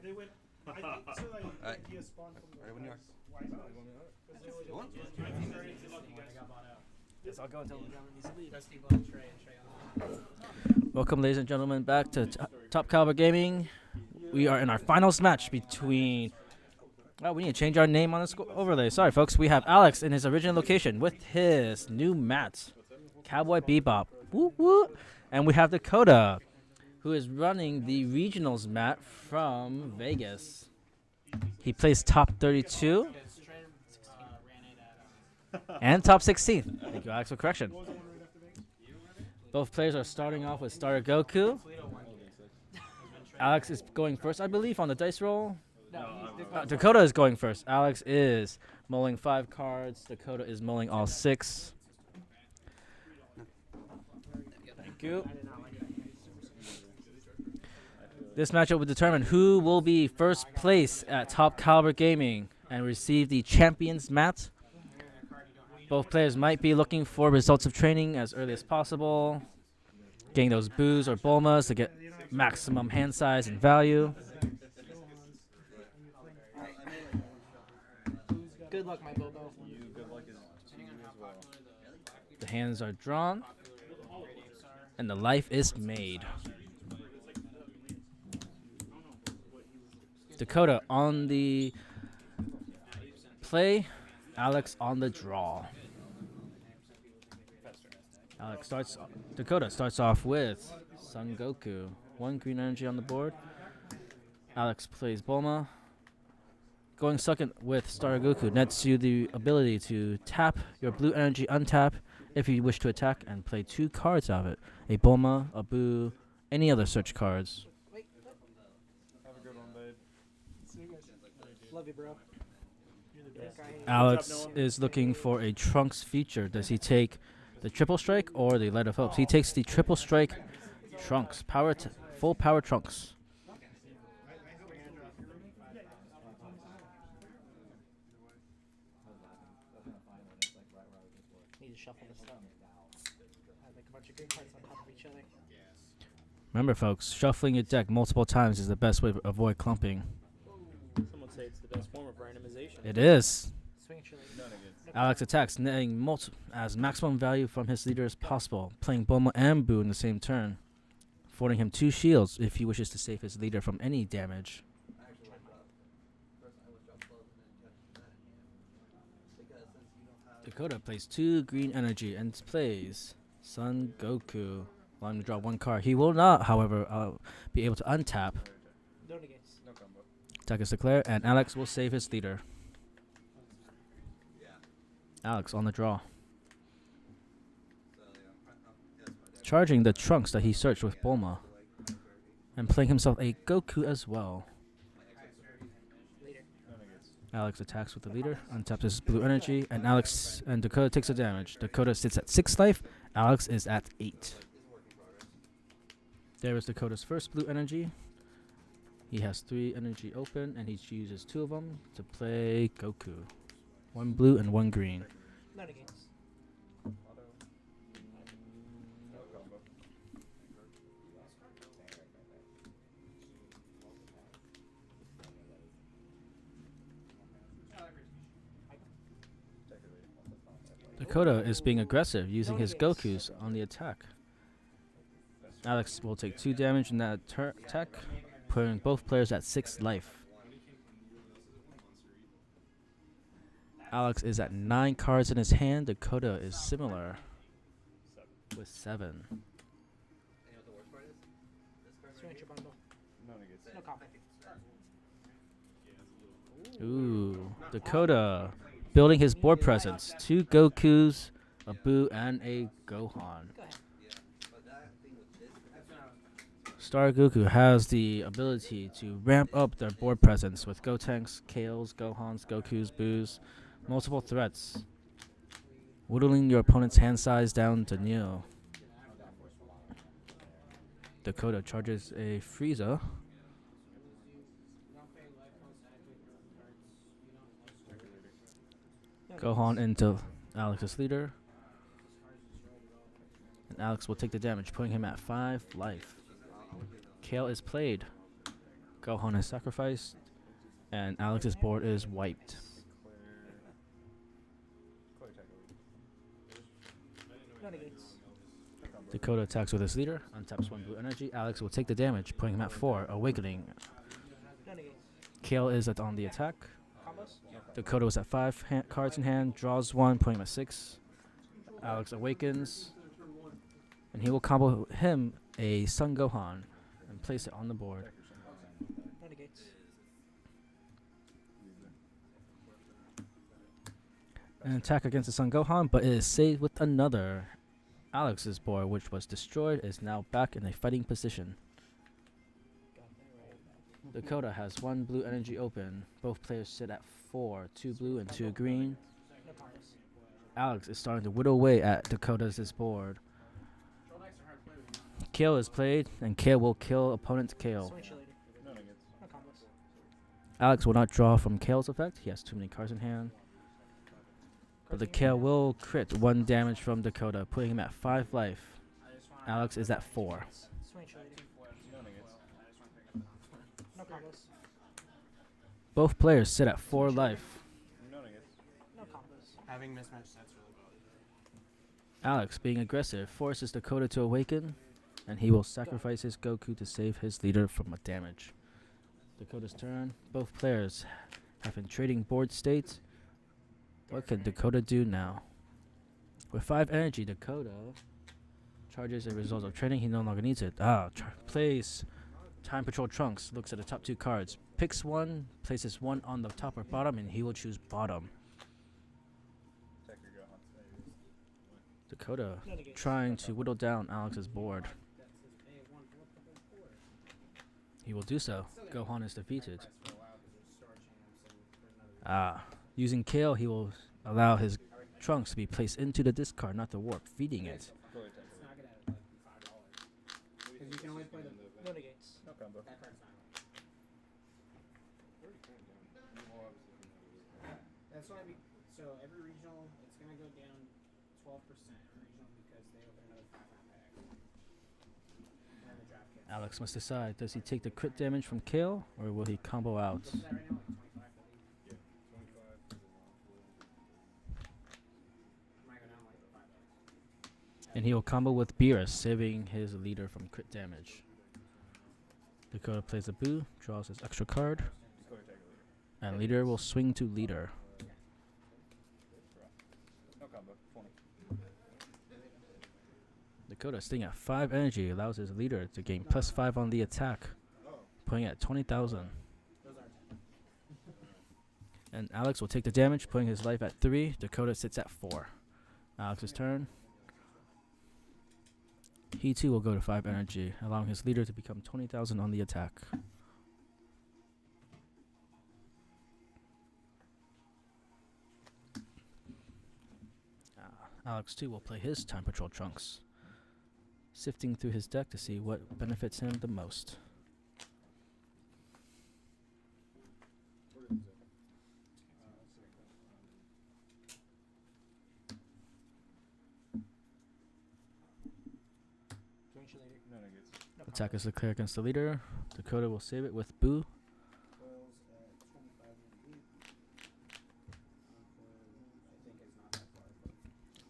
They went. I think so. Like he spawned from the. Right when you are. Yes, I'll go until the gentleman needs to leave. Welcome, ladies and gentlemen, back to Top Caliber Gaming. We are in our finals match between. Oh, we need to change our name on the overlay. Sorry, folks. We have Alex in his original location with his new mat, Cowboy Bebop. Woo woo. And we have Dakota, who is running the regionals mat from Vegas. He plays top 32 and top 16. Thank you, Alex, for correction. Both players are starting off with Starter Goku. Alex is going first, I believe, on the dice roll. Dakota is going first. Alex is mulling 5 cards. Dakota is mulling all 6. Thank you. This matchup will determine who will be first place at Top Caliber Gaming and receive the Champions mat. Both players might be looking for results of training as early as possible, getting those boos or bulmas to get maximum hand size and value. Good luck, my Bobo. The hands are drawn, and the life is made. Dakota on the play, Alex on the draw. Dakota starts off with Son Goku. 1 green energy on the board. Alex plays Bulma. Going second with Star Goku nets you the ability to tap your blue energy, untap if you wish to attack, and play 2 cards out of it. A Bulma, a Boo, any other search cards. Have a good one, babe. See you guys. Love you, bro. Alex is looking for a Trunks feature. Does he take the Triple Strike or the Light of Hopes? He takes the Triple Strike Trunks. Full power Trunks. Need to shuffle this up. I have like a bunch of good cards on top of each other. Remember, folks, shuffling your deck multiple times is the best way to avoid clumping. Some would say it's the best form of randomization. It is. Swing it, Chili. Alex attacks, netting as maximum value from his leader as possible, playing Bulma and Boo in the same turn, affording him 2 shields if he wishes to save his leader from any damage. Dakota plays 2 green energy and plays Son Goku. Allowing him to draw 1 card. He will not, however, be able to untap. No negates. No combo. Attack is declared, and Alex will save his leader. Alex on the draw. Charging the Trunks that he searched with Bulma. And playing himself a Goku as well. Alex attacks with the leader, untaps his blue energy, and Alex and Dakota takes the damage. Dakota sits at 6 life, Alex is at 8. There is Dakota's first blue energy. He has 3 energy open, and he uses 2 of them to play Goku. 1 blue and 1 green. No negates. Dakota is being aggressive, using his Gokus on the attack. Alex will take 2 damage in that attack, putting both players at 6 life. Alex is at 9 cards in his hand. Dakota is similar with 7. Swing it, your bundle. No negates. No combo. Ooh, Dakota building his board presence. 2 Gokus, a Boo, and a Gohan. Go ahead. Star Goku has the ability to ramp up their board presence with Gotenks, Kales, Gohans, Gokus, Boos, multiple threats, whittling your opponent's hand size down to nil. Dakota charges a Frieza. Gohan into Alex's leader. And Alex will take the damage, putting him at 5 life. Kale is played. Gohan is sacrificed, and Alex's board is wiped. Clear attack over. No negates. Dakota attacks with his leader, untaps 1 blue energy. Alex will take the damage, putting him at 4, awakening. No negates. Kale is on the attack. Combos. Dakota was at 5 cards in hand, draws 1, putting him at 6. Alex awakens, and he will combo him a Son Gohan and place it on the board. No negates. An attack against the Son Gohan, but it is saved with another. Alex's board, which was destroyed, is now back in a fighting position. Got that right. Dakota has 1 blue energy open. Both players sit at 4, 2 blue and 2 green. No combos. Alex is starting to whittle away at Dakota's board. Kale is played, and Kale will kill opponent's Kale. Swing you later. No negates. No combos. Alex will not draw from Kale's effect. He has too many cards in hand. But the Kale will crit 1 damage from Dakota, putting him at 5 life. Alex is at 4. Swing you later. No negates. No combos. Both players sit at 4 life. No negates. No combos. Having mismatched sets really well. Alex, being aggressive, forces Dakota to awaken, and he will sacrifice his Goku to save his leader from a damage. Dakota's turn. Both players have been trading board states. What can Dakota do now? With 5 energy, Dakota charges a result of trading. He no longer needs it. Plays Time Patrol Trunks. Looks at the top 2 cards. Picks 1, places 1 on the top or bottom, and he will choose bottom. Attack your Gohan. Dakota No negates. trying to whittle down Alex's board. He will do so. Gohan is defeated. Using Kale, he will allow his Trunks to be placed into the discard, not the warp, feeding it. Clear attack over. Because you can only play the No negates. No combo. That's why so every regional it's gonna go down 12% every regional because they open another 5 pack. And the draft kit. Alex must decide, does he take the crit damage from Kale, or will he combo out? Is that right now like 25 for these? Yeah. 25. Might go down like $5. And he will combo with Beerus, saving his leader from crit damage. Dakota plays a Boo, draws his extra card, Clear attack over. and leader will swing to leader. No combo. 20. Dakota, staying at 5 energy, allows his leader to gain +5 on the attack, putting it at 20,000. And Alex will take the damage, putting his life at 3. Dakota sits at 4. Alex's turn. He too will go to 5 energy, allowing his leader to become 20,000 on the attack. Alex too will play his Time Patrol Trunks, sifting through his deck to see what benefits him the most. Swing you later. No negates. No Attack combos. is declared against the leader. Dakota will save it with Boo.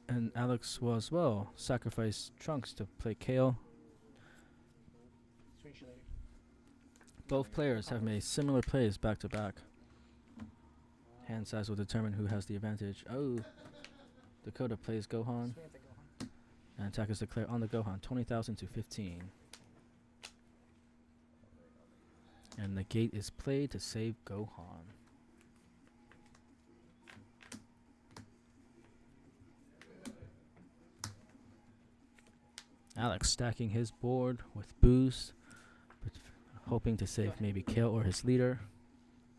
And Alex will as well sacrifice Trunks to play Kale. Swing you later. Both players have made similar plays back to back. Hand size will determine who has the advantage. Oh, Dakota plays Gohan. Swing at the Gohan. And attack is declared on the Gohan, 20,000 to 15. And the gate is played to save Gohan. Alex stacking his board with boost, but hoping to save maybe Kale or his leader.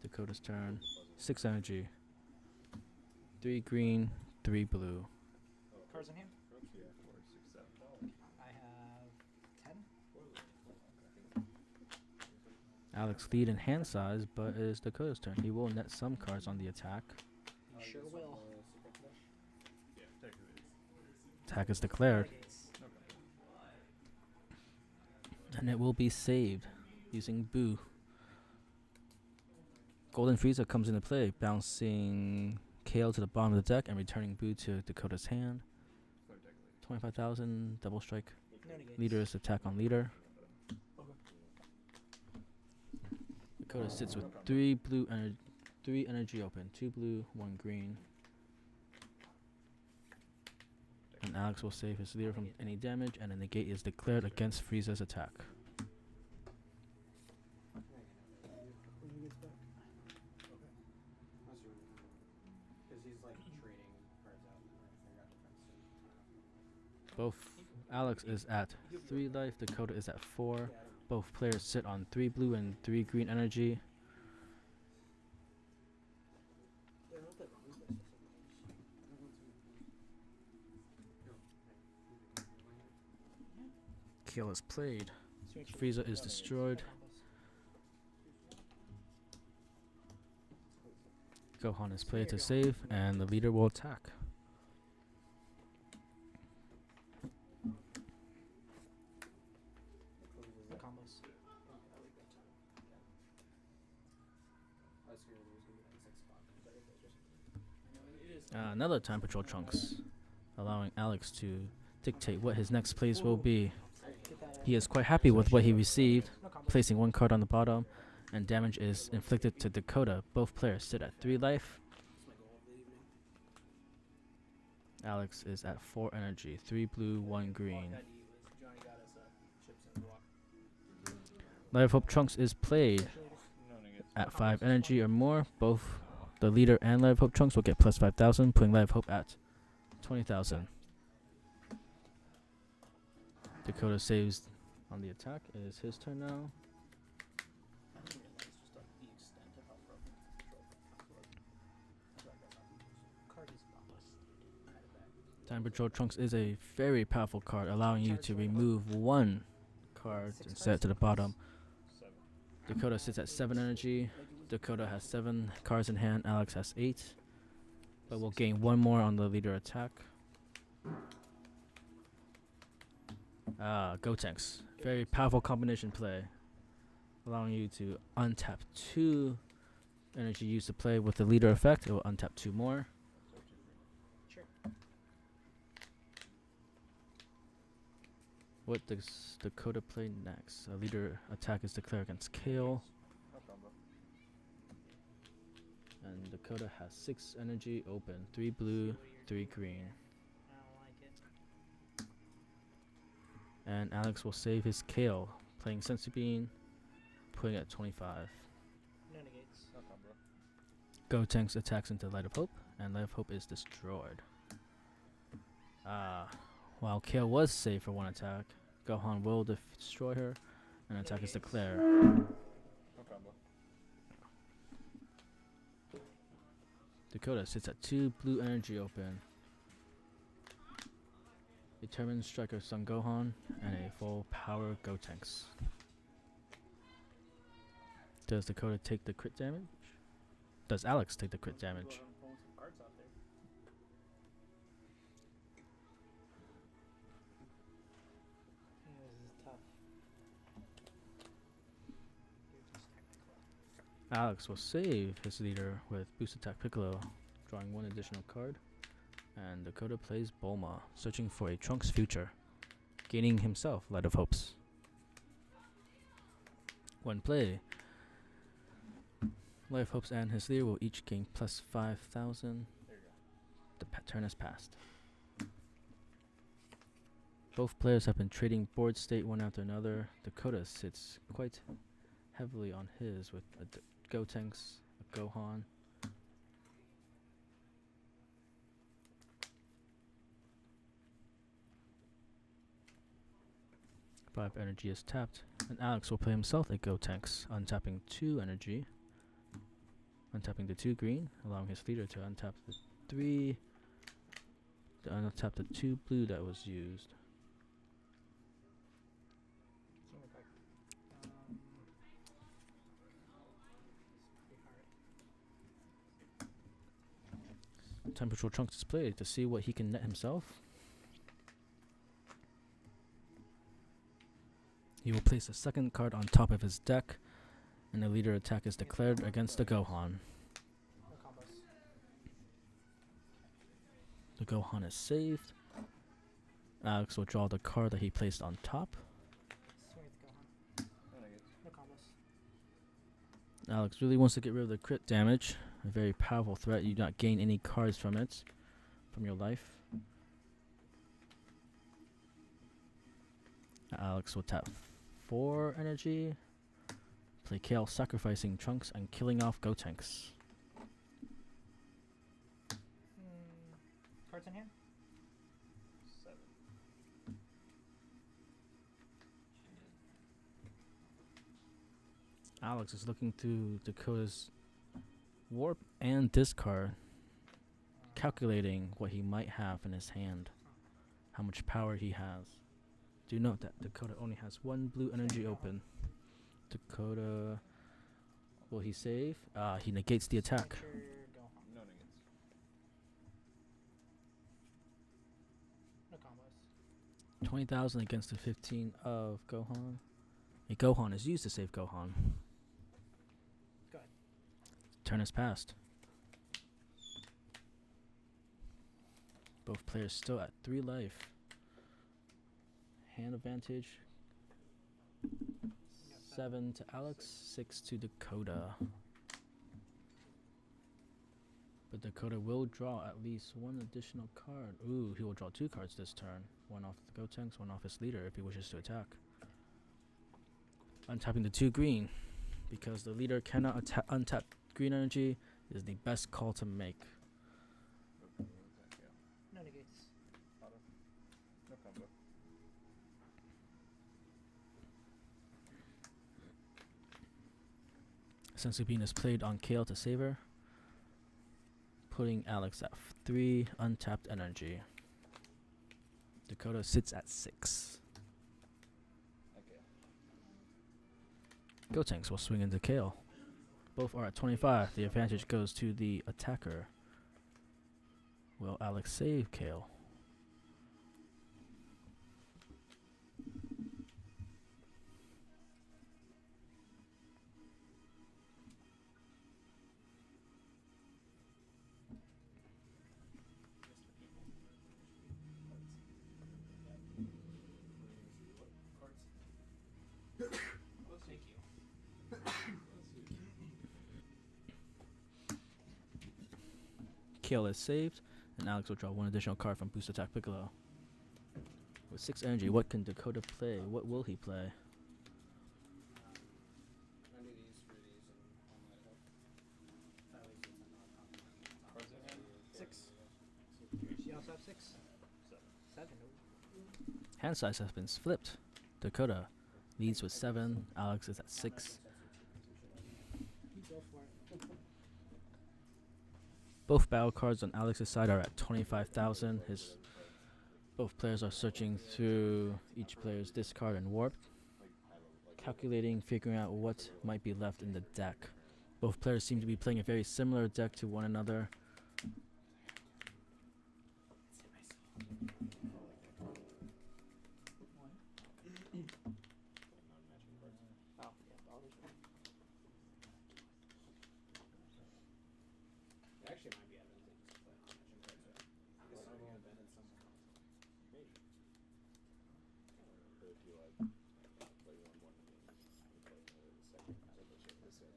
Dakota's turn. 6 energy. 3 green, 3 blue. Cards in hand. Yeah. 4, 6, 7. I have 10. Alex lead in hand size, but it is Dakota's turn. He will net some cards on the attack. You sure will. Yeah. Attack over. Attack is declared, Negates. and it will be saved using Boo. Golden Frieza comes into play, bouncing Kale to the bottom of the deck and returning Boo to Dakota's hand. 25,000, double strike. No negates. Leader's attack on leader. Okay. Dakota sits with 3 energy open, 2 blue, 1 green. And Alex will save his leader from any damage, and a negate is declared against Frieza's attack. When he gets back. Because he's like trading cards out and figure out defense. Both Alex is at 3 life, Dakota is at 4. Both players sit on 3 blue and 3 green energy. Yeah, I don't think Ruby does something. Kill is played. Just make sure Frieza you is don't destroyed. Gohan is played to save, and the leader will attack. the combos. I was scared it was gonna be like 6 o'clock. Another Time Patrol Trunks, allowing Alex to dictate what his next plays will be. He is quite happy with what he received, No combos. placing 1 card on the bottom, and damage is inflicted to Dakota. Both players sit at 3 life. That's my goal of the evening. Alex is at 4 energy, 3 blue, 1 green. Light of Hope Trunks is played No negates. at 5 energy or more. Both the leader and Light of Hope Trunks will get plus 5,000, putting Light of Hope at 20,000. Dakota saves on the attack. It is his turn now. Time Patrol Trunks is a very powerful card, allowing you to remove 1 card and set it to the bottom. 7. Dakota sits at 7 energy. Dakota has 7 cards in hand. Alex has 8. But will gain 1 more on the leader attack. Gotenks. Very powerful combination play, allowing you to untap 2 energy used to play with the leader effect. It will untap 2 more. Sure. What does Dakota play next? A leader attack is declared against Kale. No combo. And Dakota has 6 energy open, 3 blue, 3 green. I don't like it. And Alex will save his Kale, playing Sensu Bean, putting it at 25. No negates. No combo. Gotenks attacks into Light of Hope, and Light of Hope is destroyed. While Kale was saved for 1 attack, Gohan will destroy her, and attack is declared. No combo. Dakota sits at 2 blue energy open. Determined Striker Son Gohan, and a full power Gotenks. Does Dakota take the crit damage? Does Alex take the crit damage? Yeah, this is tough. You're just technical. Alex will save his leader with Boost Attack Piccolo, drawing 1 additional card. And Dakota plays Bulma, searching for a Trunks future, gaining himself Light of Hopes. When play, Light of Hopes and his leader will each gain plus 5,000. There you go. The turn has passed. Both players have been trading board state one after another. Dakota sits quite heavily on his with a Gotenks, a Gohan. Five energy is tapped, and Alex will play himself a Gotenks, untapping 2 energy, untapping the 2 green, allowing his leader to untap the 3, to untap the 2 blue that was used. Pretty hard. Time Patrol Trunks is played to see what he can net himself. He will place a second card on top of his deck, And the leader attack is declared against the Gohan. No combos. The Gohan is saved. Alex will draw the card that he placed on top. Swing at the Gohan. No combos. Alex really wants to get rid of the crit damage. A very powerful threat. You do not gain any cards from it, from your life. Alex will tap 4 energy. Play Kale, sacrificing Trunks and killing off Gotenks. Cards in hand? 7. Alex is looking through Dakota's warp and discard, calculating what he might have in his hand, how much power he has. Do note that Dakota only has 1 blue energy open. Dakota, will he save? He negates the attack. Signature Gohan. No negates. No combos. 20,000 against the 15 of Gohan. A Gohan is used to save Gohan. Go ahead. Turn has passed. Both players still at 3 life. Hand advantage. 7 to Alex, 6 to Dakota. But Dakota will draw at least 1 additional card. Ooh, he will draw 2 cards this turn. 1 off the Gotenks, 1 off his leader if he wishes to attack. Untapping the 2 green. Because the leader cannot untap green energy is the best call to make. No negates. No combo. Sensu Bean is played on Kale to save her, putting Alex at 3 untapped energy. Dakota sits at 6. Okay. Gotenks will swing into Kale. Both are at 25. The advantage goes to the attacker. Will Alex save Kale? Kale is saved, and Alex will draw 1 additional card from Boost Attack Piccolo. With 6 energy, what can Dakota play? What will he play? I'll do these for these and all that help. At least it's not Cards in hand? 6. You also have 6? 7. Hand size has been flipped. Dakota leads with 7. Alex is at 6. You go for it. Both battle cards on Alex's side are at 25,000. Both players are searching through each player's discard and warp, calculating, figuring out what might be left in the deck. Both players seem to be playing a very similar deck to one another. Oh, yeah, bothers me. It actually might be advantageous to play on matching cards. This might be invented somewhere. Maybe.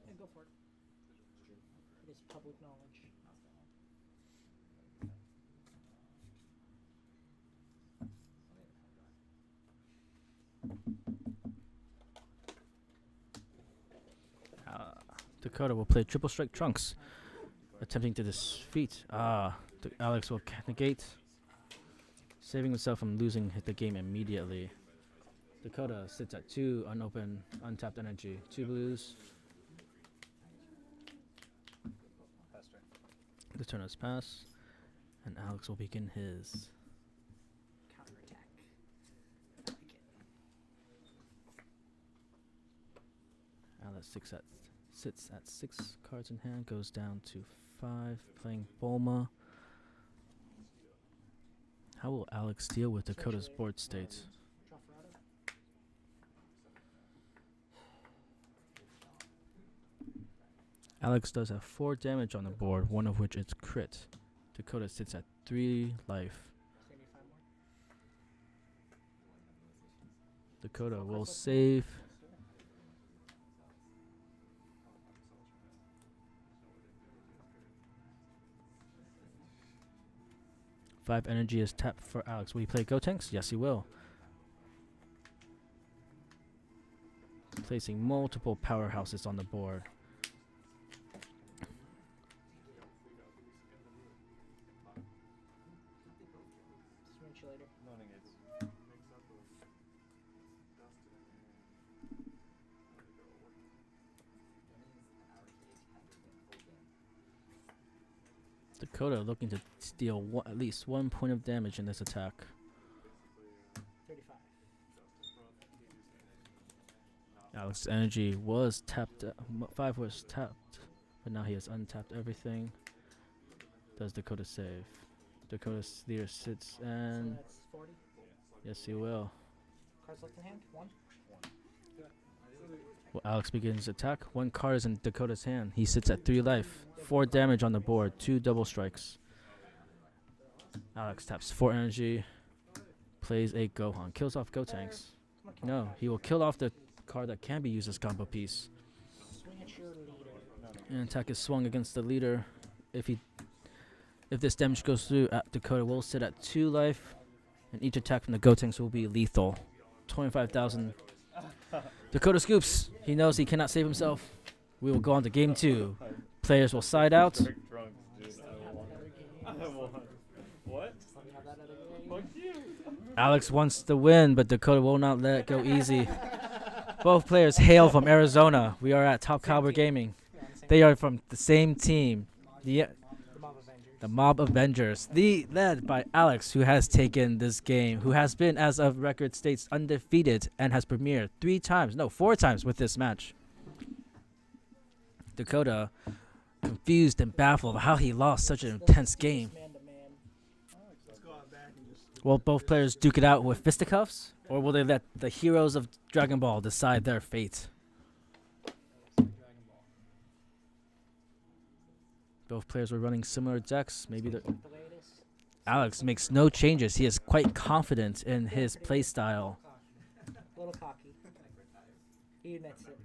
Yeah, go for it. It is public knowledge. Dakota will play Triple Strike Trunks, attempting to defeat. Alex will negate, saving himself from losing the game immediately. Dakota sits at 2 unopened, untapped energy. 2 blues. Pass turn. The turn has passed, and Alex will begin his. Counterattack. I like it. Alex sits at 6 cards in hand, goes down to 5, playing Bulma. How will Alex deal with Dakota's board state? Draw Ferrado. Alex does have 4 damage on the board, one of which is crit. Dakota sits at 3 life. So you need 5 more. Dakota will save. Five energy is tapped for Alex. Will he play Gotenks? Yes, he will. Placing multiple powerhouses on the board. Swing you later. No negates. Dakota looking to steal at least 1 point of damage in this attack. 35. Alex's energy was tapped. 5 was tapped, but now he has untapped everything. Does Dakota save? Dakota's leader sits So and that's 40. yes, he will. Cards left in hand. 1. Well, Alex begins attack. 1 card is in Dakota's hand. He sits at 3 life. 4 damage on the board. 2 double strikes. Alex taps 4 energy. Plays a Gohan. Kills off Gotenks. No, he will kill off the card that can be used as combo piece. Swing at your leader. An attack is swung against the leader. If this damage goes through, Dakota will sit at 2 life, and each attack from the Gotenks will be lethal. 25,000. Dakota scoops. He knows he cannot save himself. We will go on to game 2. Players will side out. Drunk, dude. I won. What? Let me have that other game. Fuck you. Alex wants to win, but Dakota will not let it go easy. Both players hail from Arizona. We are at Top Caliber Gaming. Yeah, on the same They are from the same team. The the Mob Avengers. Mob Avengers, led by Alex, who has taken this game, who has been, as of record states, undefeated and has premiered 4 times with this match. Dakota, confused and baffled how he lost such an intense game. Man to man. Will both players duke it out with fisticuffs, or will they let the heroes of Dragon Ball decide their fate? Both players were running similar decks. Maybe The way it is. Alex makes no changes. He is quite confident in his playstyle. A little cocky. He admits it.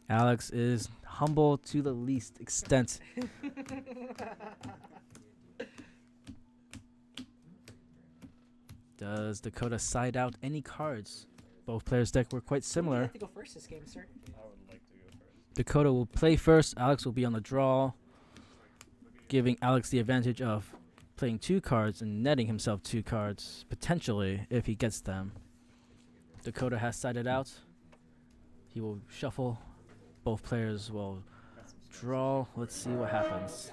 Alex is humble to the least extent. Does Dakota side out any cards? Both players' deck were quite You similar. have to go first this game, sir. I would like to go first. Dakota will play first. Alex will be on the draw, giving Alex the advantage of playing 2 cards and netting himself 2 cards, potentially, if he gets them. Dakota has sided out. He will shuffle. Both players will draw. Let's see what happens.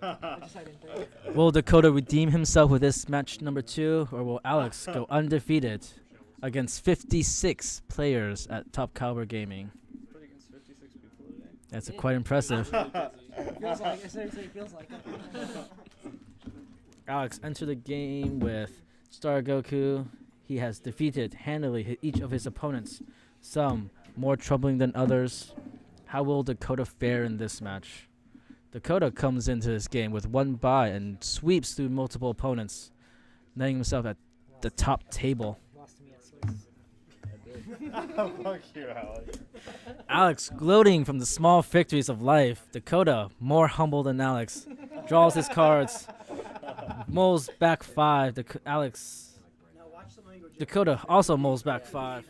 I decided to. Will Dakota redeem himself with this match number 2, or will Alex go undefeated against 56 players at Top Caliber Gaming? Played against 56 people today. That's quite impressive. Feels like it. Seriously, feels like it. Alex entered the game with Star Goku. He has defeated handily each of his opponents, some more troubling than others. How will Dakota fare in this match? Dakota comes into this game with 1 bye and sweeps through multiple opponents, netting himself at the top table. Lost to me at Swiss. Fuck you, Alex. Alex gloating from the small victories of life. Dakota, more humble than Alex, draws his cards, mulls back 5. Dakota also mulls back 5.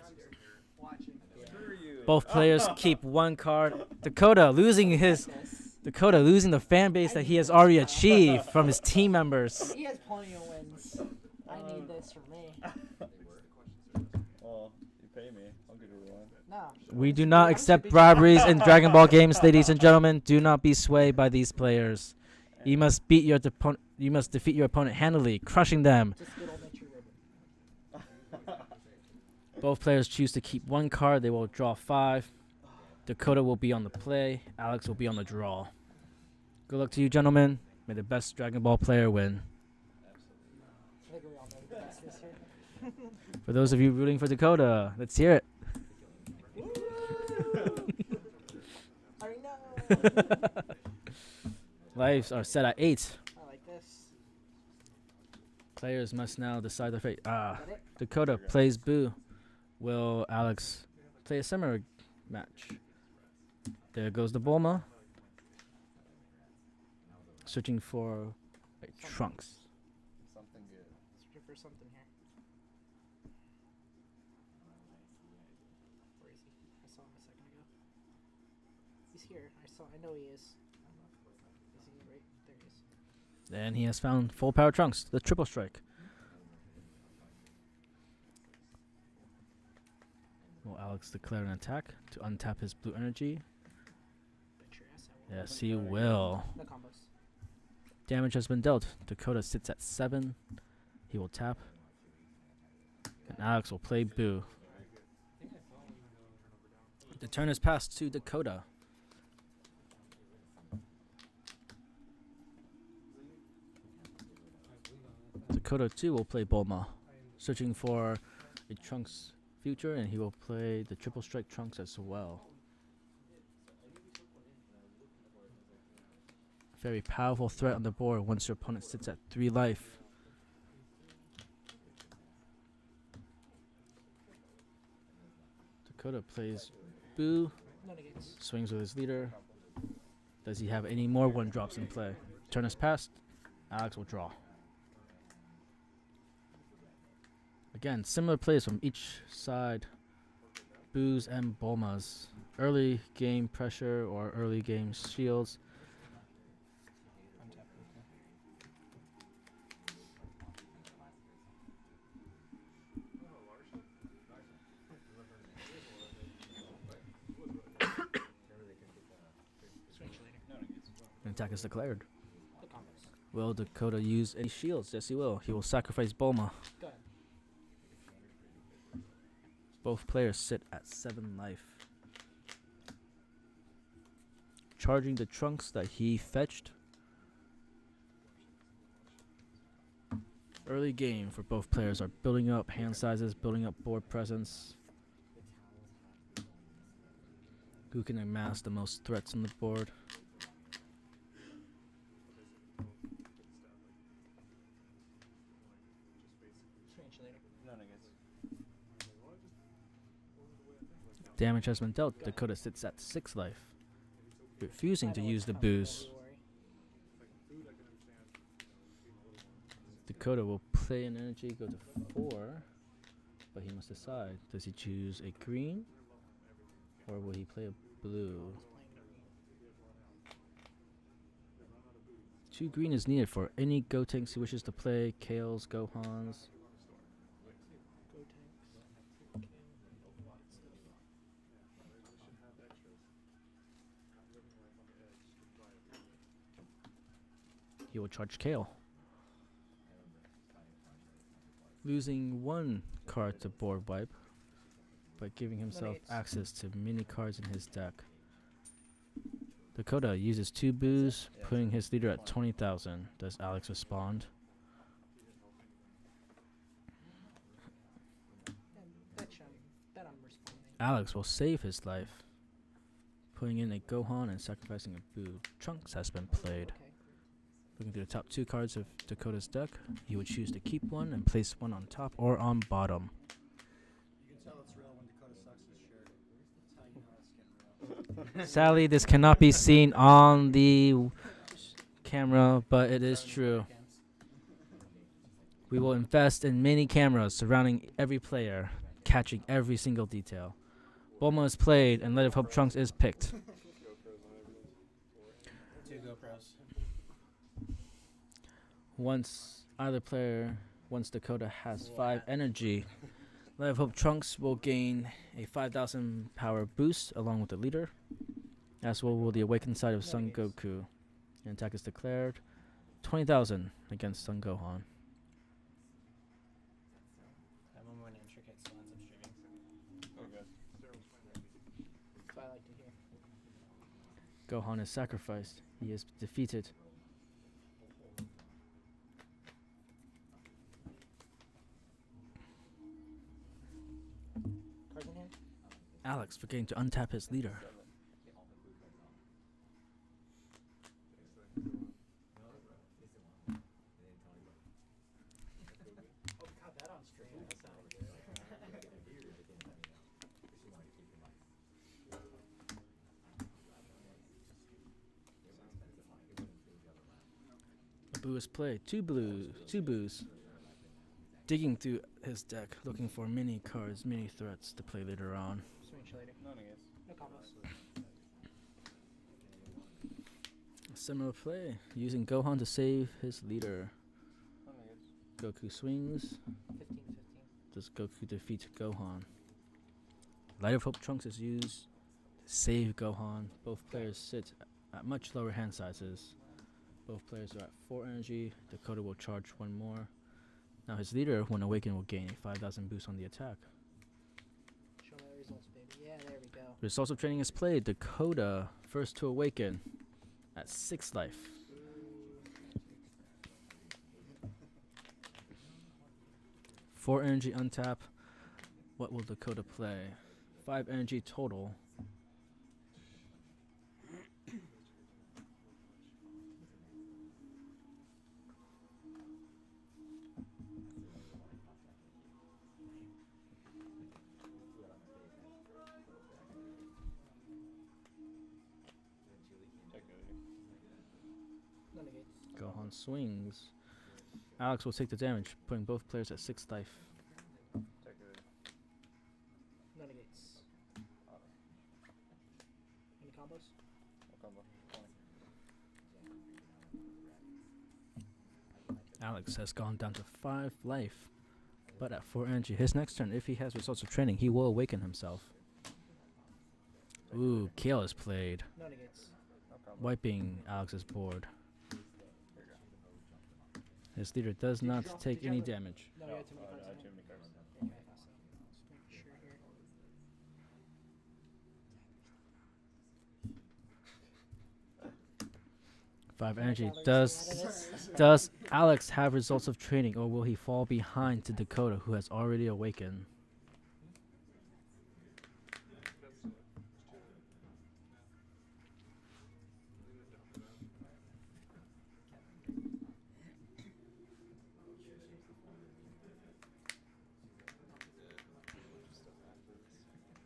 Screw you. Both players keep 1 card. Dakota losing the fan base that he has already achieved from his team members. He has plenty of wins. I need this for me. Well, you pay me. I'll give you one. No. We do not accept briberies in Dragon Ball games, ladies and gentlemen. Do not be swayed by these players. You must defeat your opponent handily, crushing them. Just good old nature ribbon. Both players choose to keep 1 card. They will draw 5. Dakota will be on the play. Alex will be on the draw. Good luck to you, gentlemen. May the best Dragon Ball player win. I think we all know the best this year. For those of you rooting for Dakota, let's hear it. I know. Lives are set at 8. I like this. Players must now decide their fate. Is that it? Dakota plays Boo. Will Alex play a similar match? There goes the Bulma. Searching for Trunks. Something good. Searching for something here. Where is he? I saw him a second ago. He's here. I know he is. Is he right? There he is. And he has found full power Trunks, the triple strike. Will Alex declare an attack to untap his blue energy? Bet your ass I will. Yes, he will. No combos. Damage has been dealt. Dakota sits at 7. He will tap. And Alex will play Boo. The turn is passed to Dakota. Dakota 2 will play Bulma, searching for a Trunks future, and he will play the triple strike Trunks as well. Very powerful threat on the board once your opponent sits at 3 life. Dakota plays Boo, No negates. swings with his leader. Does he have any more 1-drops in play? Turn is passed. Alex will draw. Again, similar plays from each side. Boos and Bulmas. Early game pressure or early game shields. An attack is declared. No combos. Will Dakota use any shields? Yes, he will. He will sacrifice Bulma. Go ahead. Both players sit at 7 life. Charging the Trunks that he fetched. Early game for both players are building up hand sizes, building up board presence. Who can amass the most threats on the board? No negates. Damage has been dealt. Dakota sits at 6 life, refusing to use the booze. Dakota will play an energy, go to 4, but he must decide. Does he choose a green, or will he play a blue? 2 green is needed for any Gotenks he wishes to play. Kales, Gohans. He will charge Kale, losing 1 card to board wipe, but giving himself access to many cards in his deck. Dakota uses 2 boos, putting his leader at 20,000. Does Alex respond? Bet I'm responding. Alex will save his life, putting in a Gohan and sacrificing a boo. Trunks has been played. Okay. Looking through the top 2 cards of Dakota's deck, he would choose to keep 1 and place 1 on top or on bottom. You can tell it's real when Dakota sucks his shirt. That's how you know it's getting real. Sadly, this cannot be seen on the camera, but it is true. We will invest in many cameras surrounding every player, catching every single detail. Bulma is played, and Light of Hope Trunks is picked. 2 GoPros. Once Dakota has 5 energy, Light of Hope Trunks will gain a 5,000 power boost along with the leader, as well will the awakened side of Son Goku. An attack is declared. 20,000 against Son Gohan. That one went intricate, so ends up streaming. Okay. That's what I like to hear. Gohan is sacrificed. He is defeated. Cards in hand? Alex forgetting to untap his leader. Boo is played. Two boos. Digging through his deck, looking for mini cards, mini threats to play later on. Swing later. None against. No combos. Similar play, using Gohan to save his leader. None against. Goku swings. 15. Does Goku defeat Gohan? Light of Hope Trunks is used to save Gohan. Both players sit at much lower hand sizes. Both players are at 4 energy. Dakota will charge 1 more. Now his leader, when awakened, will gain a 5,000 boost on the attack. Show my results, baby. Yeah, there we go. Results of training is played. Dakota, first to awaken, at 6 life. 4 energy untap. What will Dakota play? 5 energy total. No negates. Gohan swings. Alex will take the damage, putting both players at 6 life. No negates. Any combos? No combo. Alex has gone down to 5 life, but at 4 energy. His next turn, if he has results of training, he will awaken himself. Ooh, Kale is played, No negates. No combo. wiping Alex's board. His leader does not take any damage. No, you had too many cards. I had in too it. many cards. Okay, awesome. Just making sure here. Five energy. Alex, Does you out of this? does Alex have results of training, or will he fall behind to Dakota, who has already awakened?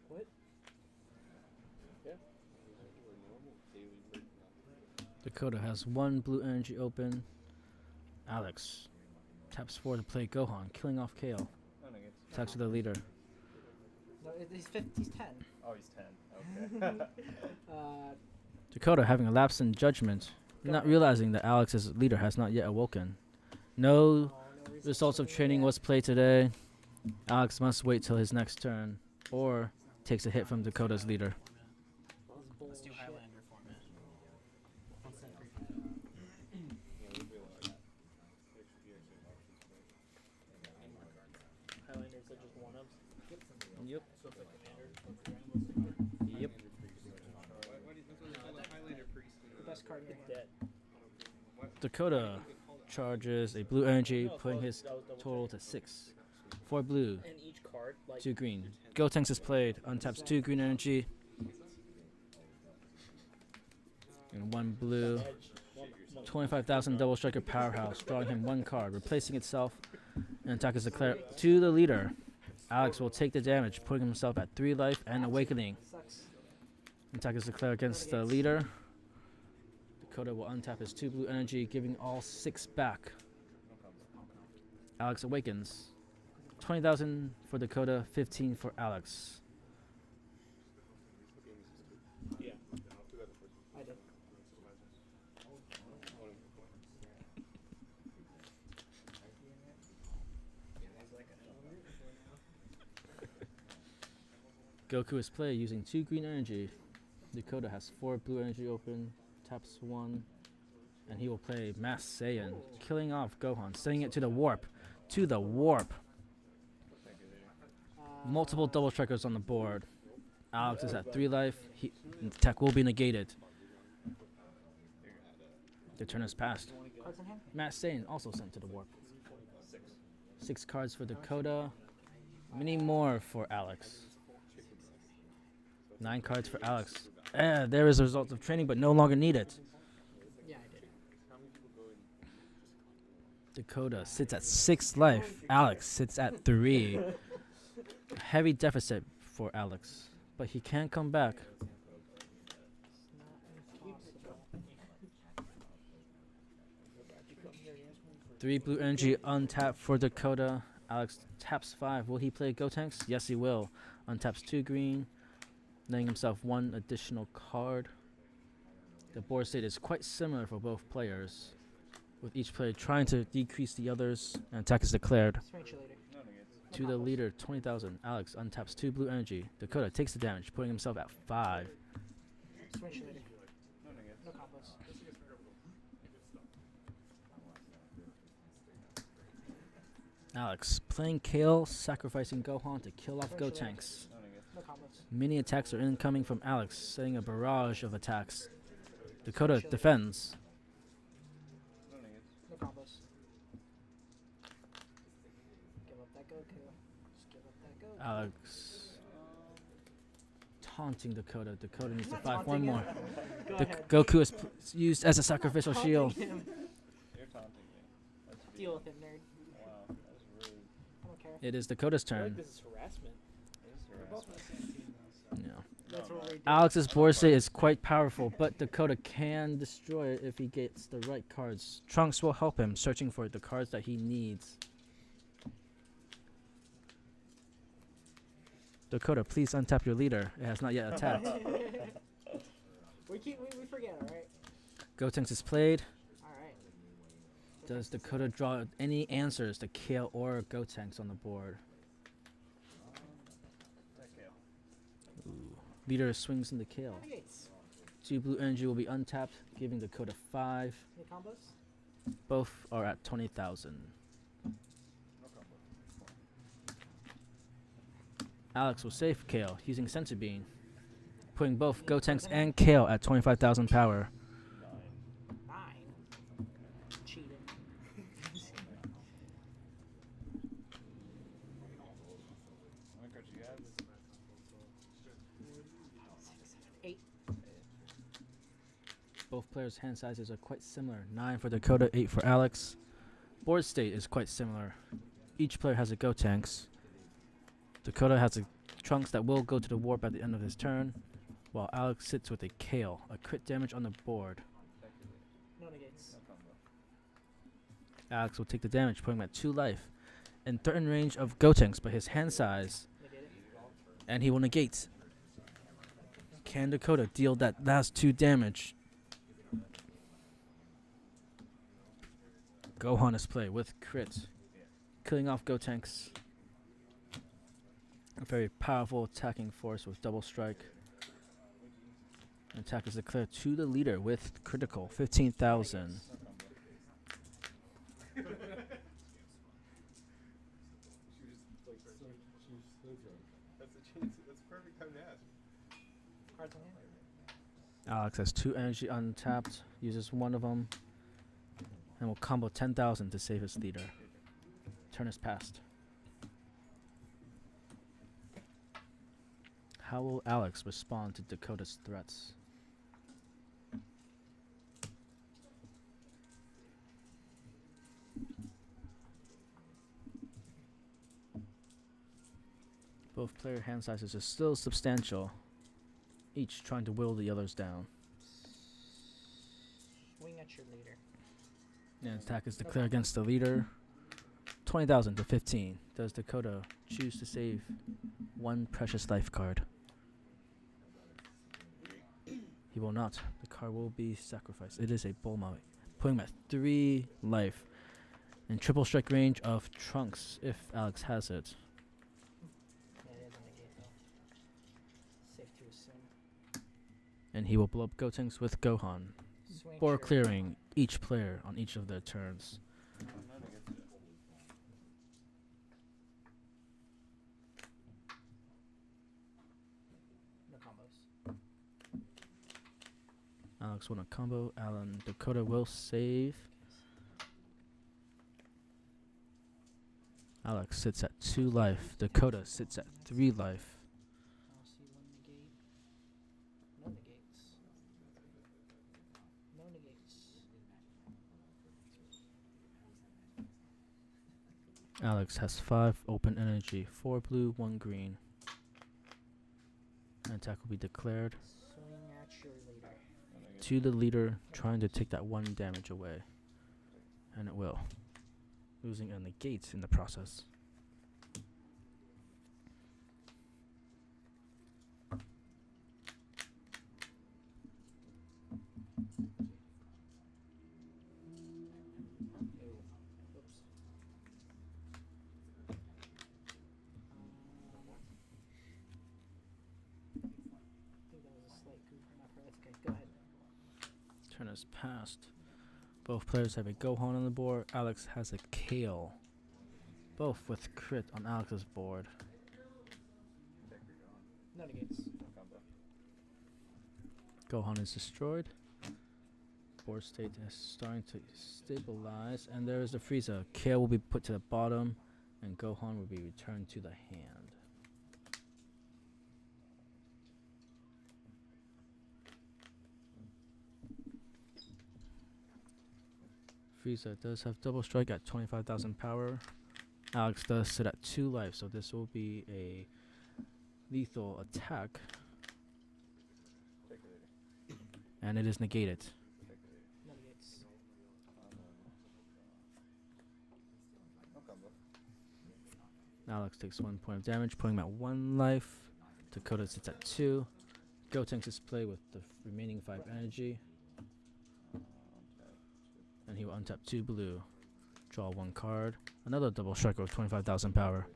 What? Dakota has 1 blue energy open. Alex taps 4 to play Gohan, killing off Kale. None against. Attacks with the leader. No, he's 50, he's 10. Oh, he's 10. Okay. Dakota having a lapse in judgment, not realizing that Alex's leader has not yet awoken. No results of training was played today. Alex must wait till his next turn, or takes a hit from Dakota's leader. Let's do Highlander format. Highlanders are just one ups. Yep. So it's like commander. Yep. The best card in your hand. Dakota charges a blue energy, putting his total to 6. 4 blue, And each card, like, 2 green. Gotenks is played, untaps 2 green energy, and 1 blue. edge. 25,000 double striker powerhouse, drawing him 1 card, replacing itself, and attack is declared to the leader. Alex will take the damage, putting himself at 3 life and awakening. Sucks. Attack is declared against the leader. Dakota will untap his 2 blue energy, giving all 6 back. Alex awakens. 20,000 for Dakota, 15 for Alex. I did. Goku is played using 2 green energy. Dakota has 4 blue energy open, taps 1, and he will play Mass Saiyan, killing off Gohan, sending it to the warp. To the warp. Multiple double strikers on the board. Alex is at 3 life. The attack will be negated. The turn has passed. Cards in hand? Mass Saiyan also sent to the warp. 6 cards for Dakota. Many more for Alex. 9 cards for Alex. There is a result of training, but no longer needed. Yeah, I did. Dakota sits at 6 life. Alex sits at 3. Heavy deficit for Alex, but he can come back. It's not impossible. 3 blue energy untapped for Dakota. Alex taps 5. Will he play Gotenks? Yes, he will. Untaps 2 green, letting himself 1 additional card. The board state is quite similar for both players, with each player trying to decrease the others, and attack is declared. Swing at you later. No negates. To the leader, 20,000. Alex untaps 2 blue energy. Dakota takes the damage, putting himself at 5. Swing at you later. No negates. No combos. Alex playing Kale, sacrificing Gohan to kill off Swing at you Gotenks. No negates. No combos. Mini attacks are incoming from Alex, setting a barrage of attacks. Dakota defends. No negates. No combos. Give up that Goku. Just give up that Goku. Alex taunting Dakota. Dakota needs to Not fight one taunting more. him. Go The ahead. Goku is used as a sacrificial Taunting shield. him. You're taunting me. That's Deal with it, nerd. Wow, that's rude. I don't care. It is Dakota's I feel like turn. this is harassment. This is We're both on harassment. the same team though, so. Yeah. That's No, what no. we do. Alex's board state is quite powerful, but Dakota can destroy it if he gets the right cards. Trunks will help him, searching for the cards that he needs. Dakota, please untap your leader. It has not yet attacked. we forget, alright? Gotenks is played. Alright. Does Dakota draw any answers to Kale or Gotenks on the board? That Kale. Leader swings into Kale. No negates. 2 blue energy will be untapped, giving Dakota 5. Any combos? Both are at 20,000. No combo. Alex will save Kale using Senzu Bean, putting both Gotenks and Kale at 25,000 power. 9. 9. Cheating. How many cards you have? 6, 7, 8. Both players' hand sizes are quite similar. 9 for Dakota, 8 for Alex. Board state is quite similar. Each player has a Gotenks. Dakota has a Trunks that will go to the warp at the end of his turn, while Alex sits with a Kale, a crit damage on the board. No negates. No combo. Alex will take the damage, putting him at 2 life, and threaten range of Gotenks by his hand size, Negate it. and he will negate. Can Dakota deal that last 2 damage? Gohan is play with crit, killing off Gotenks. A very powerful attacking force with double strike. Attack is declared to the leader with critical 15,000. No combo. That's a perfect time to ask. Cards on hand. Alex has 2 energy untapped, uses 1 of them, and will combo 10,000 to save his leader. Turn is passed. How will Alex respond to Dakota's threats? Both player hand sizes are still substantial, each trying to whittle the others down. Swing at your leader. An attack is declared against the leader. 20,000 to 15. Does Dakota choose to save 1 precious life card? He will not. The card will be sacrificed. It is a Bulma, putting him at 3 life. In triple strike range of Trunks, if Alex has it. Yeah, it is a negate though. Safe to assume. And he will blow up Gotenks with Gohan. Swing at Board your- clearing each player on each of their turns. No negates. No combos. Alex won a combo. Alan Dakota will save. Alex sits at 2 life. Dakota sits at 3 life. I'll see 1 negate. No negates. No negates. Alex has 5 open energy, 4 blue, 1 green. An attack will be declared Swing at your leader. No negates. to the leader, trying to take that 1 damage away. And it will. losing a negate in the process. Oops. I think that was a slight goof on my part. That's okay. Go ahead. Turn is passed. Both players have a Gohan on the board. Alex has a Kale. Both with crit on Alex's board. No negates. No combo. Gohan is destroyed. Board state is starting to stabilize. And there is the Frieza. Kale will be put to the bottom. And Gohan will be returned to the hand. Frieza does have double strike at 25,000 power. Alex does sit at 2 life, so this will be a lethal attack. Take it. And it is negated. Take it. No negates. No combo. Alex takes 1 point of damage, putting him at 1 life. Dakota sits at 2. Gotenks is play with the remaining 5 energy. And he will untap 2 blue. Draw 1 card. Another double striker with 25,000 power.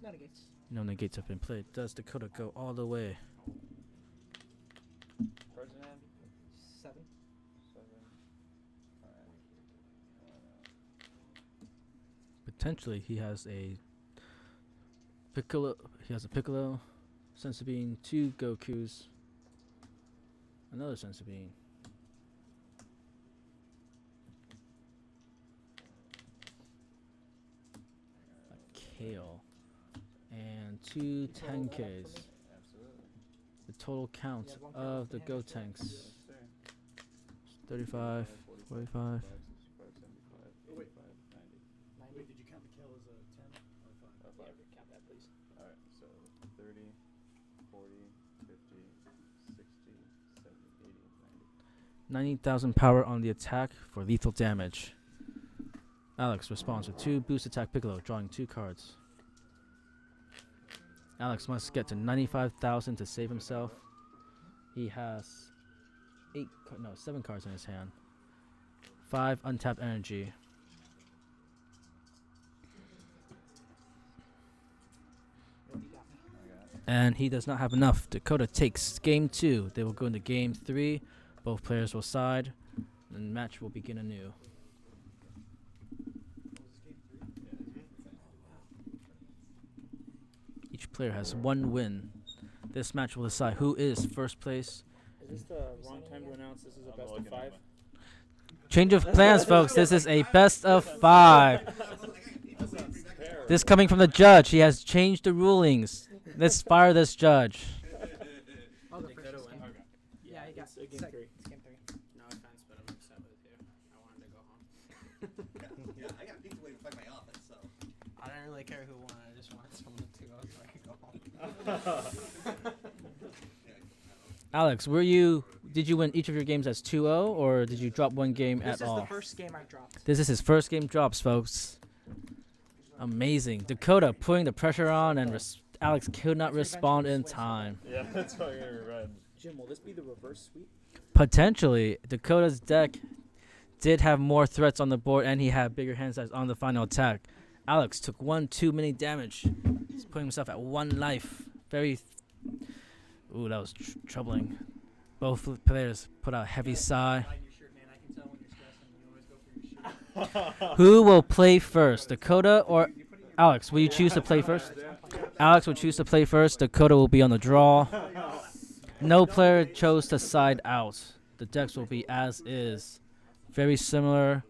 No negates. No negates have been played. Does Dakota go all the way? Cards in hand. 7. 7. Alright. Potentially he has a Piccolo. He has a Piccolo, Sensobean, 2 Gokus, another Sensobean. Kale and 2 10Ks. Absolutely. The total count Yeah, one card of off the the hand. Gotenks Yes, sir. 35, 45. 65, 75, Oh, wait. 85, 90. 90. Wait, did you count the kill as a 10 or 5? Oh, Yeah, 5. count that, please. Alright, so 30, 40, 50, 60, 70, 80, 90. 90,000 power on the attack for lethal damage. Alex responds with 2 boost attack Piccolo, drawing 2 cards. Alex must get to 95,000 to save himself. He has 7 cards in his hand. 5 untapped energy. Nope, you got me. I got it. And he does not have enough. Dakota takes game 2. They will go into game 3. Both players will side. And the match will begin anew. Each player has 1 win. This match will decide who is first place. Is this the wrong time to announce this is a I'm best of looking at 5? Change of plans, folks. This is a best of 5. That sounds terrible. This coming from the judge. He has changed the rulings. Let's fire this judge. I'll go Take first. that this away. game. Okay. Yeah, you got It's game sec- 3. It's game 3. No offense, but I'm upset with you. I wanted to go home. Yeah, I got pizza waiting to play my office, so. I didn't really care who won. I just wanted someone to 2-0 so I could go home. Alex, did you win each of your games as 2-0, or did you drop 1 game This at is all? the first game I've dropped. This is his first game drops, folks. Amazing. Dakota putting the pressure on, and Alex could not Let's respond revenge in this way. time. Yeah, that's why you're revenge. Jim, will this be the reverse sweep? Potentially, Dakota's deck did have more threats on the board, and he had bigger hand size on the final attack. Alex took 1 too many damage. He's putting himself at 1 life. Ooh, that was troubling. Both players put out a heavy sigh. Hide your shirt, man. I can tell when you're stressed and you always go for your shirt. Who will play first, Dakota or Alex? Will you choose to play first? Alex will choose to play first. Dakota will be on the draw. No player chose to side out. The decks will be as is. Very similar.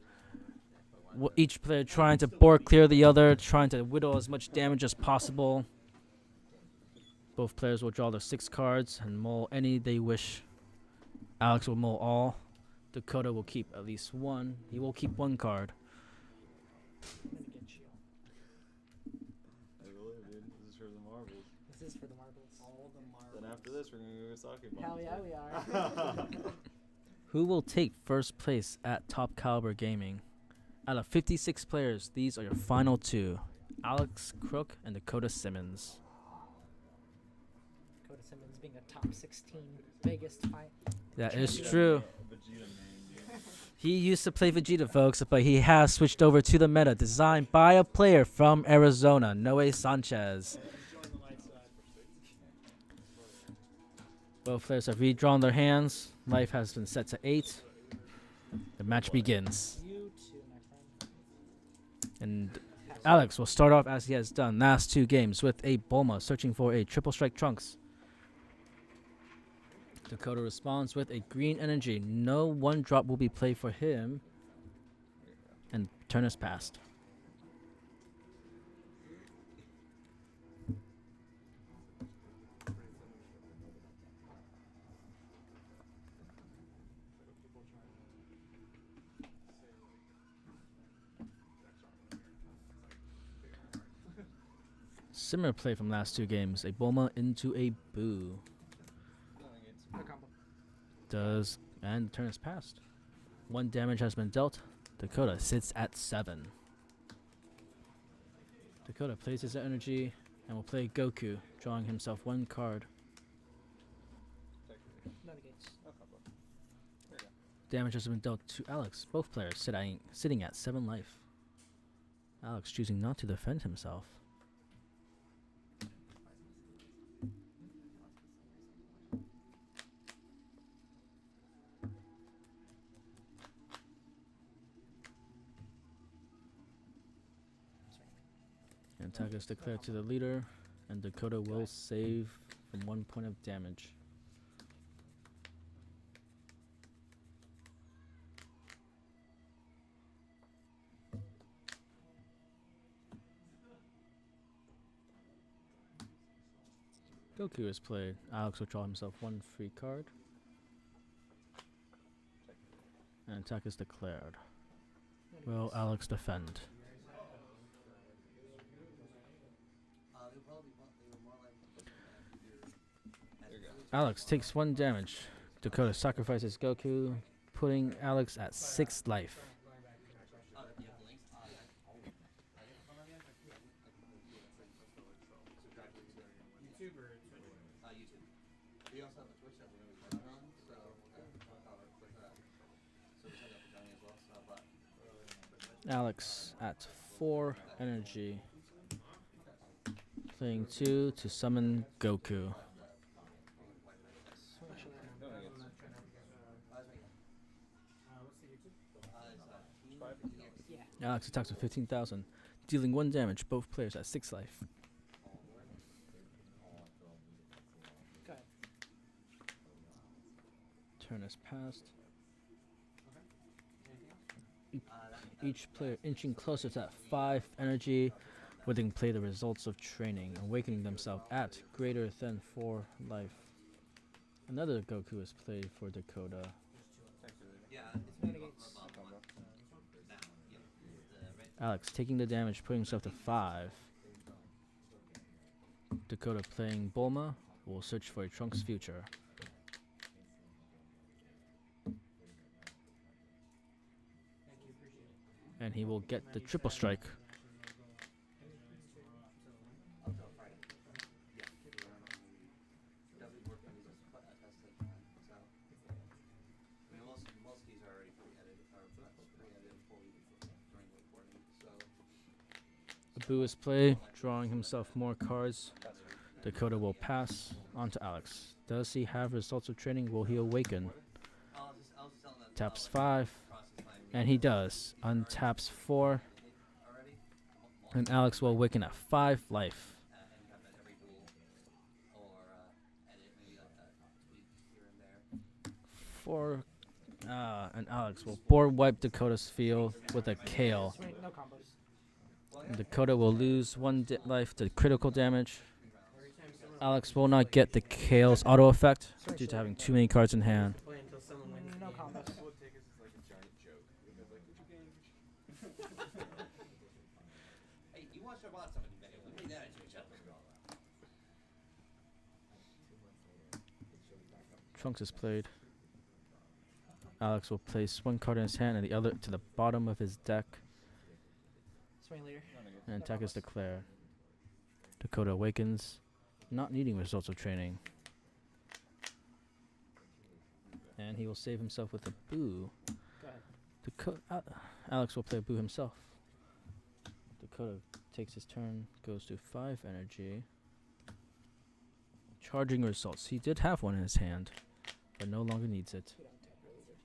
Each player trying to board clear the other, trying to whittle as much damage as possible. Both players will draw their 6 cards and mull any they wish. Alex will mull all. Dakota will keep at least 1. He will keep 1 card. I'm gonna get you. I believe, dude. This is for the marbles. This is for the marbles. All the marbles. Then after this, we're gonna go sake bombs. Hell yeah, we are. Who will take first place at Top Caliber Gaming? Out of 56 players, these are your final two. Alex Crook and Dakota Simmons. Dakota Simmons being a top 16 biggest fight. That is Vegeta true. Vegeta name, dude. He used to play Vegeta, folks, but he has switched over to the meta designed by a player from Arizona, Noe Sanchez. Both players have redrawn their hands. Life has been set to 8. The match begins. You too, my friend. And Alex will start off as he has done last 2 games with a Bulma searching for a triple strike Trunks. Dakota responds with a green energy. No 1-drop will be played for him. And turn is passed. Similar play from last 2 games. A Bulma into a Boo. No combo. And the turn is passed. 1 damage has been dealt. Dakota sits at 7. Dakota plays his energy and will play Goku, drawing himself 1 card. No negates. Damage has been dealt to Alex. Both players sitting at 7 life. Alex choosing not to defend himself. Attack is declared to the leader, and Dakota will save from 1 point of damage. Goku is played. Alex will draw himself 1 free card. And attack is declared. No Will negates. Alex defend? Alex takes 1 damage. Dakota sacrifices Goku, putting Alex at 6 life. YouTube or We also have a Twitch that we're going to be playing on, so so we signed up for joining as well. So, Alex at 4 energy. Playing 2 to summon Goku. Switch it around. what's the YouTube? Yeah. Alex attacks with 15,000, dealing 1 damage. Both players at 6 life. Go ahead. Turn is passed. Each player inching closer to that 5 energy, where they can play the results of training, awakening themselves at greater than 4 life. Another Goku is played for Dakota. No negates. Alex taking the damage, putting himself to 5. Dakota playing Bulma will search for a Trunks future. And he will get the triple strike. Boo is play, drawing himself more cards. Dakota will pass on to Alex. Does he have results of training? Will he awaken? Taps 5, and he does. Untaps 4, and Alex will awaken at 5 life. 4, and Alex will board wipe Dakota's field with a Kale. Swing, no combos. Dakota will lose 1 life to critical damage. Alex will not get the Kale's auto effect due to having too many cards in hand. Play until someone wins. No combos. People would take us as like a giant joke. Because like, would you game? hey, you watch our bots somebody make it. We made that into each other. Trunks is played. Alex will place 1 card in his hand and the other to the bottom of his deck. Swing leader. and attack is declared. Dakota awakens, not needing results of training. And he will save himself with a boo. Go ahead. Alex will play boo himself. Dakota takes his turn, goes to 5 energy. Charging results. He did have one in his hand, but no longer needs it. We don't tap your leader.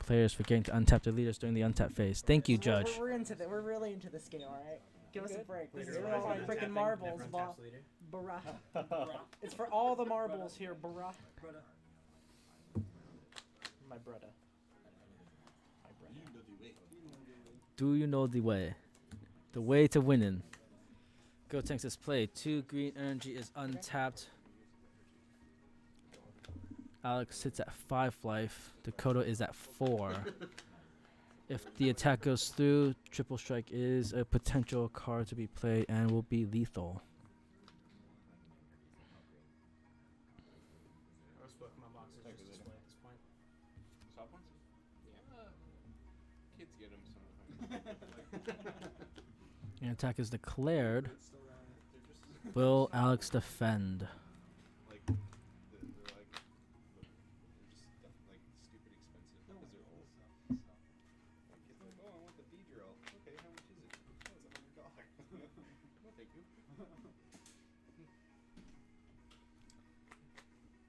Players forgetting to untap their leaders during the untap phase. Thank you, Judge. We're into the. We're really into this game, all right? Give us a break. This is Leader, for all leader, my freaking tapping, marbles, never ba- untaps leader. Bruh. It's for all the marbles here, bruh. My brother. My brother. Do you know the way? The way to winning. Go Tanks is played. 2 green energy is untapped. Alex sits at 5 life. Dakota is at 4. If the attack goes through, Triple Strike is a potential card to be played and will be lethal. Most Pokemon boxes Thank just you, display at this point. Soft ones? Kids get them sometimes. An attack is declared. It's still around. Will Alex defend? Like, they're like, they're just like stupid expensive because they're old. Like, kids are like, oh, I want the Beedrill. Okay, how much is it? Oh, it's $100. No, thank you.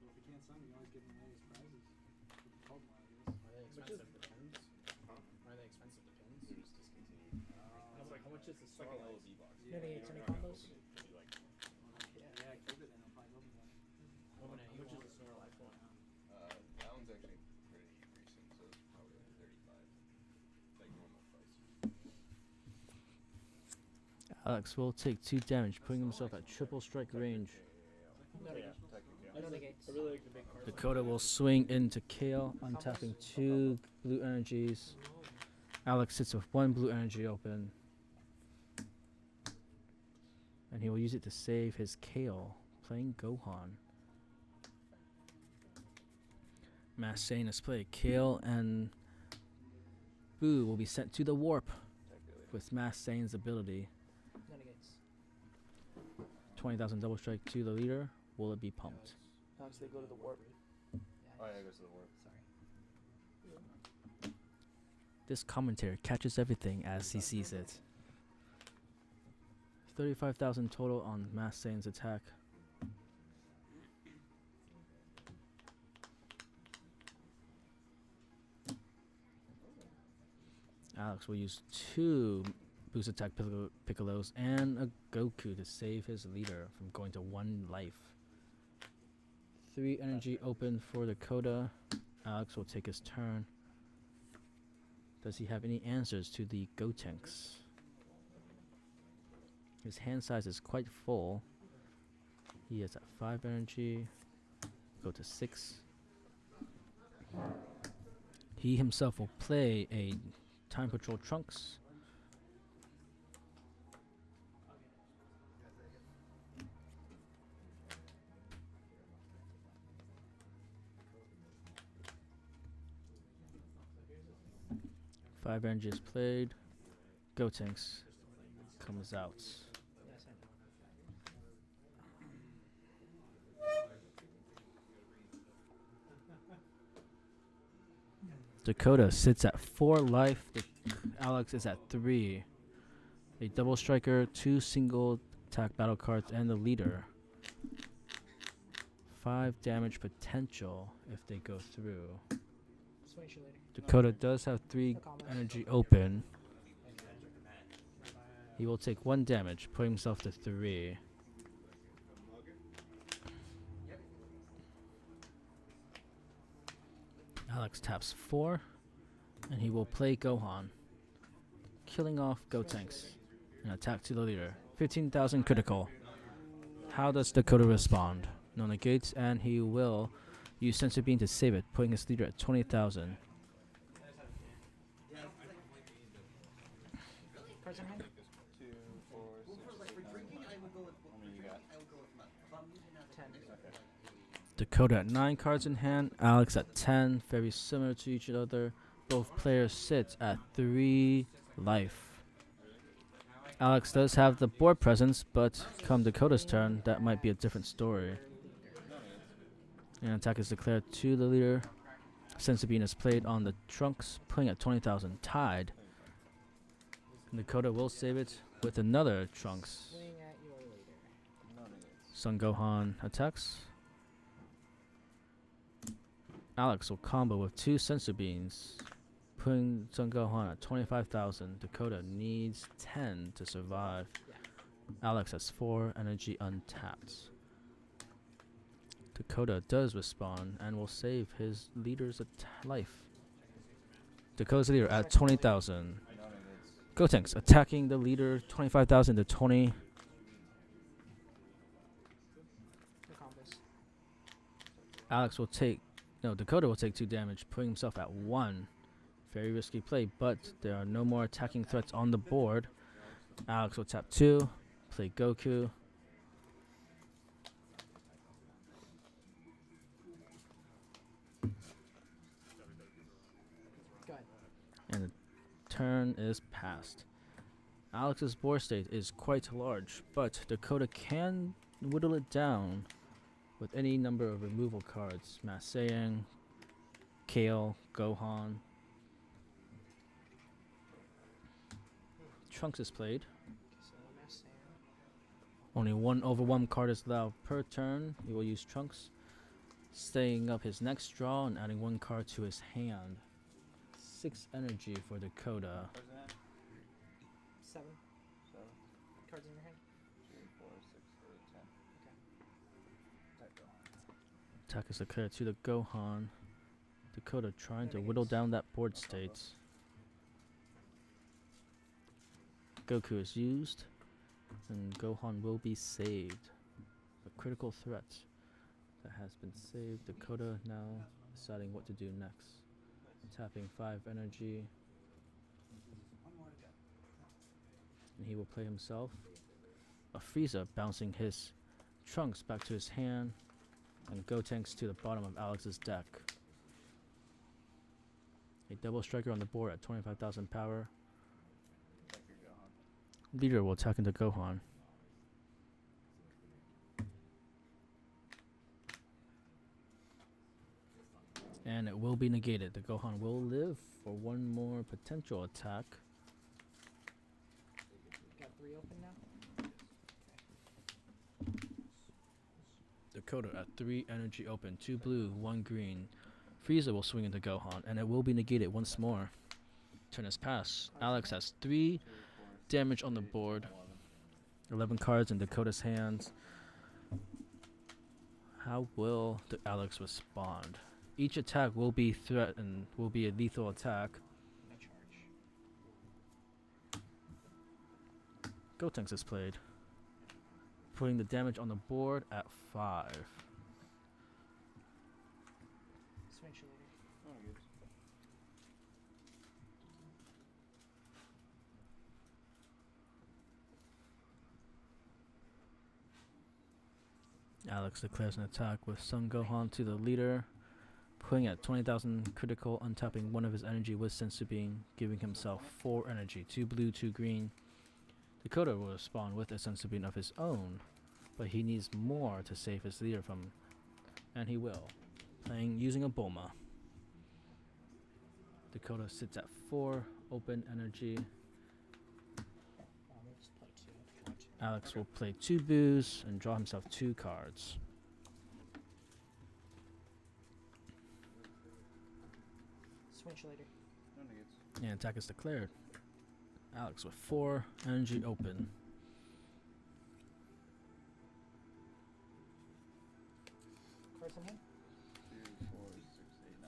Well, if you can't sign, you always give them all these prizes. With the Pokemon, I guess. Are they expensive, the pins? Huh? Are they expensive, the pins? They're just discontinued. I was like, how much is the It's like an Snorlax? LOB box. No, they You get don't any have to combos? open it. It'll be like, Yeah, keep it and I'll probably open that. Open it. How much is the Snorlax one? that one's actually pretty recent, so it's probably like 35. Like normal price. Alex will take 2 damage, putting himself at triple strike range. No negates. No negates. I really like the big card. Dakota will swing into Kale, untapping 2 blue energies. Alex sits with 1 blue energy open. And he will use it to save his Kale, playing Gohan. Mass Sane is played. Kale and Boo will be sent to the warp with Mass Sane's ability. No negates. 20,000 double strike to the leader. Will it be pumped? Alex, they go to the warp. Yeah, Oh yeah, it goes to the warp. sorry. This commentator catches everything as he sees it. 35,000 total on Mass Sane's attack. Alex will use 2 boost attack Piccolos and a Goku to save his leader from going to 1 life. 3 energy open for Dakota. Alex will take his turn. Does he have any answers to the Gotenks? His hand size is quite full. He is at 5 energy. Go to 6. He himself will play a Time Patrol Trunks. Five energy is played. Gotenks comes out. Yes, I know. Dakota sits at 4 life. Alex is at 3. A double striker, 2 single attack battle cards, and the leader. 5 damage potential if they go through. Swing you later. Dakota does have 3 No comment. energy open. He will take 1 damage, put himself to 3. Alex taps 4, and he will play Gohan, killing off Gotenks. An attack to the leader. 15,000 critical. How does Dakota respond? No negates, and he will use Sensor Beam to save it, putting his leader at 20,000. Cards in hand? 2, 4, 6, 7. How many you got? 10. Okay. Dakota at 9 cards in hand, Alex at 10, very similar to each other. Both players sit at 3 life. Alex does have the board presence, but come Dakota's turn, that might be a different story. An attack is declared to the leader. Sensu Bean is played on the trunks, putting at 20,000 tied. Dakota will save it with another trunks. Swing at your leader. Son Gohan attacks. Alex will combo with 2 Sensu Beans, putting Son Gohan at 25,000. Dakota needs 10 to survive. Alex has 4 energy untapped. Dakota does respond and will save his leader's life. Dakota's leader at 20,000. Gotenks attacking the leader 25,000 to 20. No combos. Alex will take, no, Dakota will take 2 damage, putting himself at 1. Very risky play, but there are no more attacking threats on the board. Alex will tap 2, play Goku. Go ahead. And the turn is passed. Alex's board state is quite large, but Dakota can whittle it down with any number of removal cards. Saiyan, Kale, Gohan. Trunks is played. So Mass Saiyan. Only 1 overwhelm card is allowed per turn. He will use Trunks, staying up his next draw and adding 1 card to his hand. 6 energy for Dakota. 7 cards in your hand. Attack is declared to the Gohan. Dakota trying to whittle down that board state. Goku is used, and Gohan will be saved. A critical threat that has been saved. Dakota now deciding what to do next. Tapping 5 energy. And he will play himself a Frieza, bouncing his Trunks back to his hand, and Gotenks to the bottom of Alex's deck. A double striker on the board at 25,000 power. Leader will attack into Gohan. And it will be negated. The Gohan will live for 1 more potential attack. Got 3 open now. Dakota at 3 energy open, 2 blue, 1 green. Frieza will swing into Gohan, and it will be negated once more. Turn is passed. Alex has 3 damage on the board. 11 cards in Dakota's hands. How will Alex respond? Each attack will be threatened, will be a lethal attack. No charge. Gotenks is played, putting the damage on the board at 5. Switch your leader. Alex declares an attack with Son Gohan to the leader, putting at 20,000 critical, untapping 1 of his energy with Sensu Bean, giving himself 4 energy, 2 blue, 2 green. Dakota will respond with a Sensu Bean of his own, but he needs more to save his leader from, and he will, using a Bulma. Dakota sits at 4 open energy. We'll just play 2 if you want to. Alex will play 2 boos and draw himself 2 cards. Switch your leader. And attack is declared. Alex with 4 energy open. Cards in hand. 2, 4, 6, 8,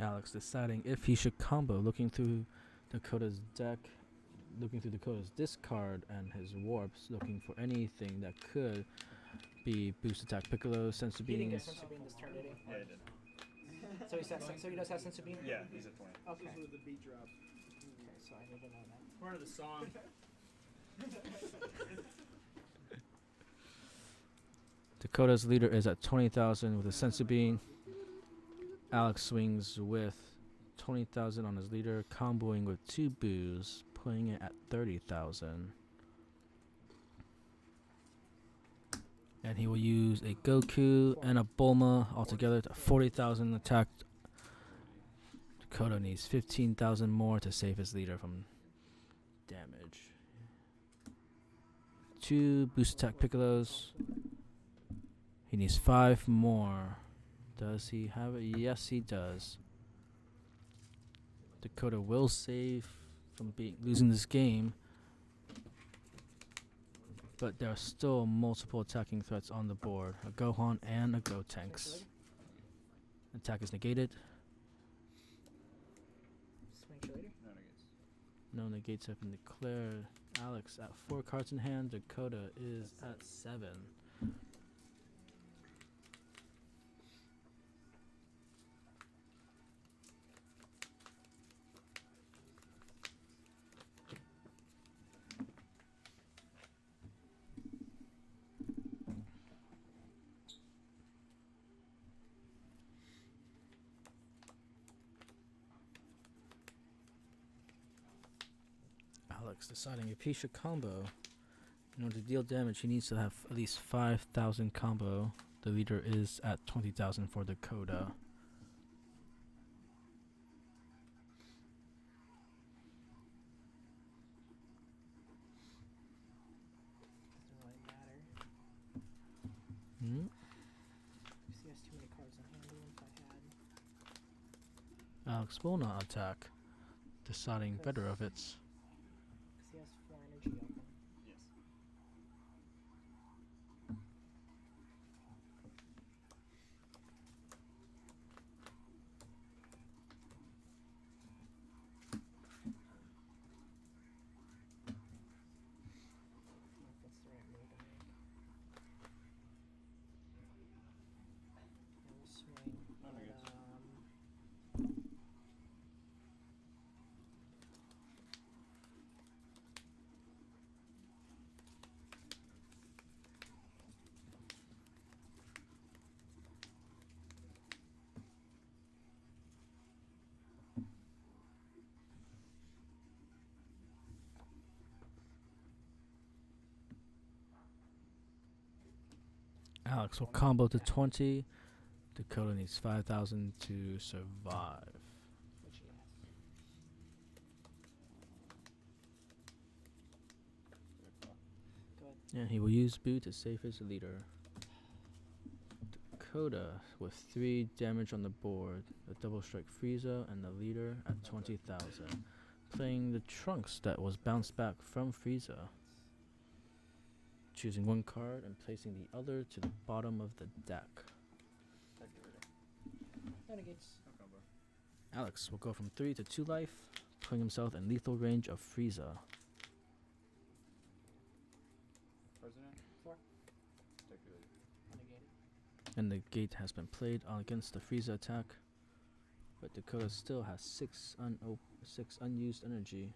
9. Alex deciding if he should combo, looking through Dakota's deck, looking through Dakota's discard and his warps, looking for anything that could be boost attack Piccolo, Sensu He didn't get Beans. Sensu Bean this turn, did he? Yeah, I did. So he does have Sensu Bean? Yeah, he's at 20. Okay. This was the beat drop. Okay, so I need to know that. Part of the song. Dakota's leader is at 20,000 with a sensu bean. Alex swings with 20,000 on his leader, comboing with 2 boos, putting it at 30,000. And he will use a Goku and a Bulma altogether to 40,000 attack. Dakota needs 15,000 more to save his leader from damage. 2 boost attack Piccolos. He needs 5 more. Does he have it? Yes, he does. Dakota will save from losing this game, but there are still multiple attacking threats on the board. A Gohan and a Gotenks. Attack is negated. Swing later. No negates. No negates have been declared. Alex at 4 cards in hand. Dakota is at 7. Alex deciding if he should combo. In order to deal damage, he needs to have at least 5,000 combo. The leader is at 20,000 for Dakota. Doesn't really matter. Hmm? Because he has too many cards in hand. Even if I had. Alex will not attack, deciding better of its. Because he has 4 energy open. Yes. If that's the right move to make. And we'll swing. No but, negates. Alex will combo to 20. Dakota needs 5,000 to survive. which he has. Go ahead. And he will use Boo to save his leader. Dakota with 3 damage on the board. A double strike Frieza and the leader at 20,000. Playing the Trunks that was bounced back from Frieza. Choosing 1 card and placing the other to the bottom of the deck. No negates. No combo. Alex will go from 3 to 2 life, putting himself in lethal range of Frieza. President? 4. Calculated. Negated. And the gate has been played against the Frieza attack. But Dakota still has 6 unused energy.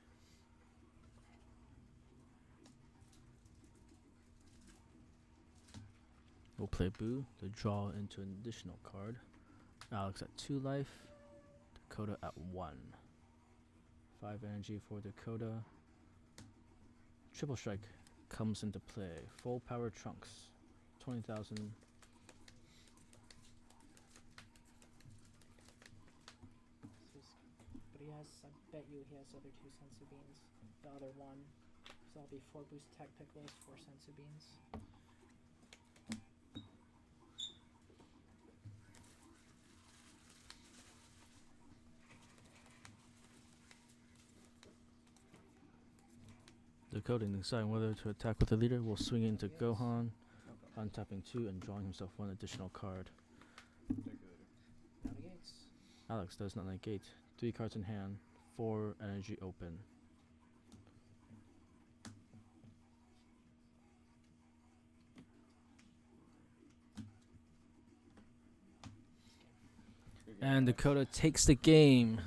We'll play Boo to draw into an additional card. Alex at 2 life, Dakota at 1. 5 energy for Dakota. Triple Strike comes into play. Full power Trunks. 20,000. But he has, I bet you he has other 2 sensu beans. The other 1. So that'll be 4 boost tech Piccolos, 4 sensu beans. Dakota deciding whether to attack with the leader will swing into Yes. Gohan, No combo. untapping 2 and drawing himself 1 additional card. Calculated. No negates. Alex does not negate. 3 cards in hand, 4 energy open. Good game, And Alex. Dakota takes the game.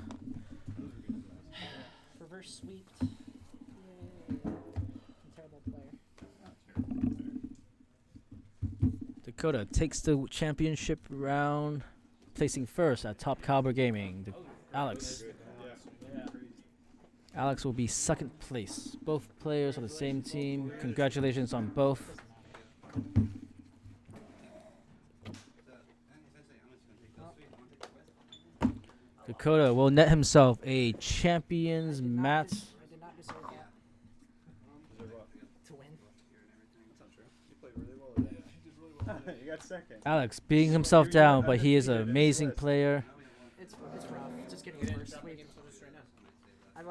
Reverse sweep. Yay. Terrible player. Not terrible. Dakota takes the championship round, placing first at Top Caliber Gaming. Alex. Alex will be second place. Both players are the same team. Congratulations on both. Dakota will net himself a champion's mat. I did not deserve that. To win. That's not true. You played really well today. You did really well. You got second. Alex beating himself down, but he is an amazing player. It's rough. Just getting first week.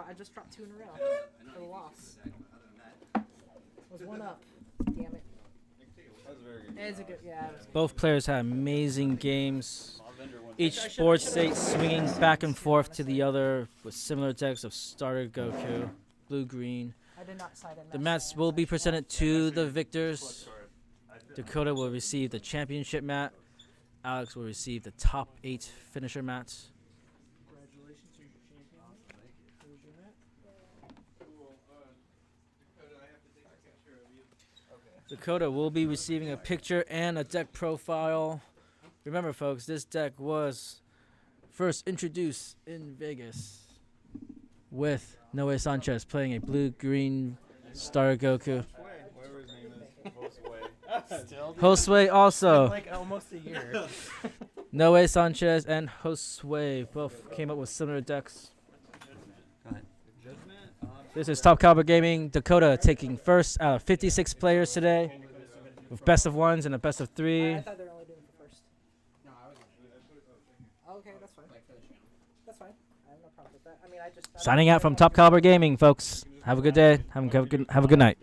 I just dropped 2 in a row for the loss. Was 1 up. Damn it. That was very good. It's a good, yeah. It was good. Both players had amazing games. Each board state swinging back and forth to the other with similar decks of starter Goku, blue-green. I did not side in The that mats side. will be presented to the victors. Dakota will receive the championship mat. Alex will receive the top 8 finisher mats. Congratulations, you're champion. Here's your mat. Dakota will be receiving a picture and a deck profile. Remember, folks, this deck was first introduced in Vegas with Noe Sanchez playing a blue-green starter Goku. Whatever his name is. Josue. Josue also. Like almost a year. Noe Sanchez and Josue both came up with similar decks. This is Top Caliber Gaming. Dakota taking first out of 56 players today with best of 1s and a best of 3. I thought they were only doing for first. No, I was Okay, that's fine. like for the channel. That's fine. I have no problem with that. I mean, I just. Signing out from Top Caliber Gaming, folks. Have a good day. Have a good night.